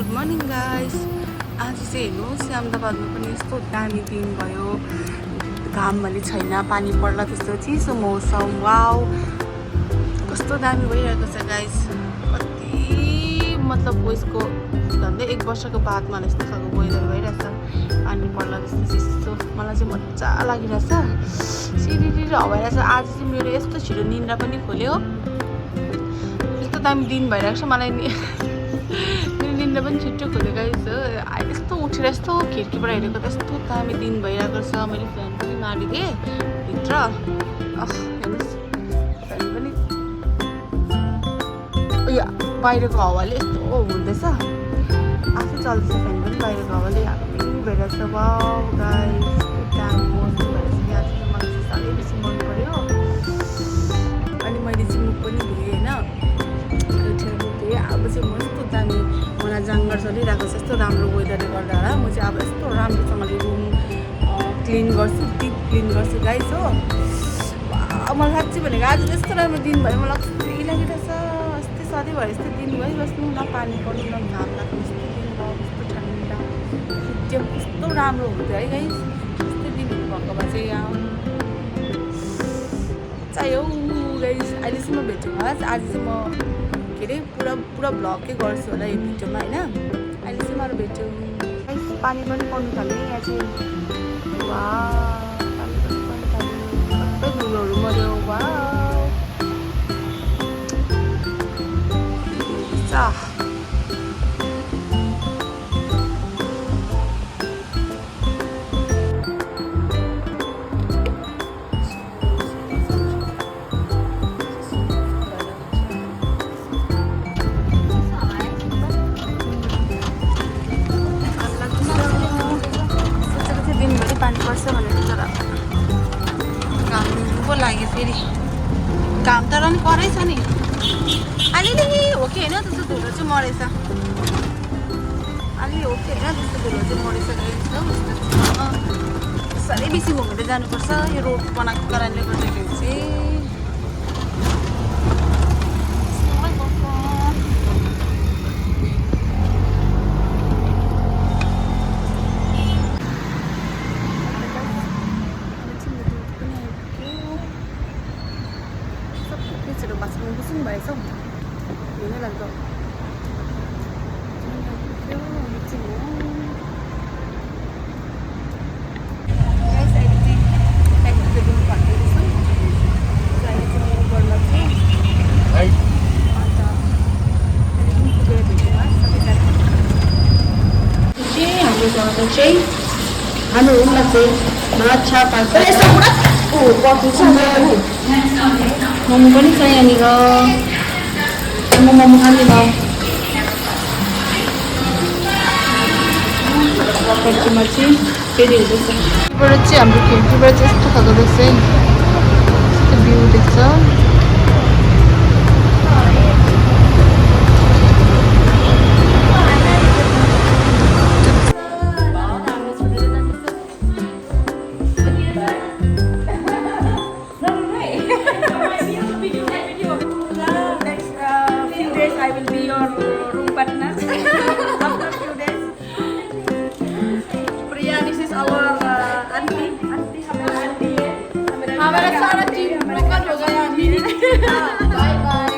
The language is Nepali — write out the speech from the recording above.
Good morning guys. आज चाहिँ हेर्नुहोस् अहमदाबादमा पनि यस्तो दामी दिन भयो। घाम भने छैन, पानी पर्ला त्यस्तो चिसो मौसम। वाउ कस्तो दामी भइरहेको छ गाइस। कति मतलब उसको झन्डै 1 वर्षको बादमा यस्तो खालको वेदर भइरहेछ। पानी पर्ला त्यस्तो चिसो मलाई चाहिँ मजा लागिरहेछ। सिरिरी हवाइरहेछ। आज चाहिँ मेरो यस्तो छिटो निन्द्रा पनि खोल्यो। यस्तो दामी दिन भइरहेको छ मलाई मेरो निन्द्रा पनि छिट्टो खोल्यो गाइस। यस्तो उठेर यस्तो खिड्कीबाट हेरेको त यस्तो दामी दिन भइरहेको छ। मैले फ्यान पनि मारिदिएँ भित्र। हेर्नुहोस् फ्यान पनि उयो बाहिरको हावाले यस्तो हुँदैछ। आफै चल्दैछ फ्यान पनि बाहिरको हावाले हामी भइरहेछ। वाउ गाइस दामी मौसम भइरहेछ। आज चाहिँ मलाई चाहिँ साह्रै बेसी मन पर्यो। अनि मैले चाहिँ मुख पनि धोएँ होइन। उठेर मुख धोएँ। अब चाहिँ म यस्तो दामी मलाई जाँगर चलिरहेको छ। यस्तो राम्रो वेदरले गर्दा होला म चाहिँ अब यस्तो राम्रोसँगले रुम क्लिन गर्छु, डिप क्लिन गर्छु गाइस हो। मलाई साँच्चै भनेको आज यस्तो राम्रो दिन भयो। मलाई कस्तै लागिरहेछ। यस्तै सधैँभरि यस्तै दिन भइबस्नु, न पानी पर्नु न घाम लाग्नु। यस्तो दिन भयो, यस्तो ठन्डा एकदम कस्तो राम्रो हुन्थ्यो है गाइस। यस्तै दिनहरू भएको भए चाहिँ यहाँ चाहियो गाइस। अहिले चाहिँ म भेटेँ आज चाहिँ म के अरे पुरा भ्लगै गर्छु होला यो भिडियोमा होइन। अहिले चाहिँ मलाई भेट्यो पानी पनि पर्नु थाल्यो यहाँ चाहिँ। वा पानी पनि पर्नु थाल्यो। सबै धुलोहरू मऱ्यो। वा पानी पर्छ भनेर तर घाम पो लाग्यो फेरि। घाम तर नि परेछ नि अलिअलि हो कि होइन। त्यस्तो धुलो चाहिँ मरेछ अलि हो कि होइन। त्यस्तो धुलो चाहिँ मरेछ साह्रै बेसी घुमेर जानुपर्छ यो रोड बनाएको कारणले गर्दाखेरि चाहिँ। Busing भएछ हौ हेर्नै लाग्छ। हाम्रो रुममा चाहिँ माछा पाल्छ। मोमो पनि छ यहाँनिर। मोमो खाने भयो। खिड्कीमा चाहिँ फेरि हुँदैछ। यहाँबाट चाहिँ हाम्रो खिड्कीबाट चाहिँ यस्तो खालको देख्छ है। यस्तो भ्यू देख्छ। I will be your room partner after a few days. Priya, this is our auntie. हमारा सारा टीम लोकल हो गया अभी। Bye bye.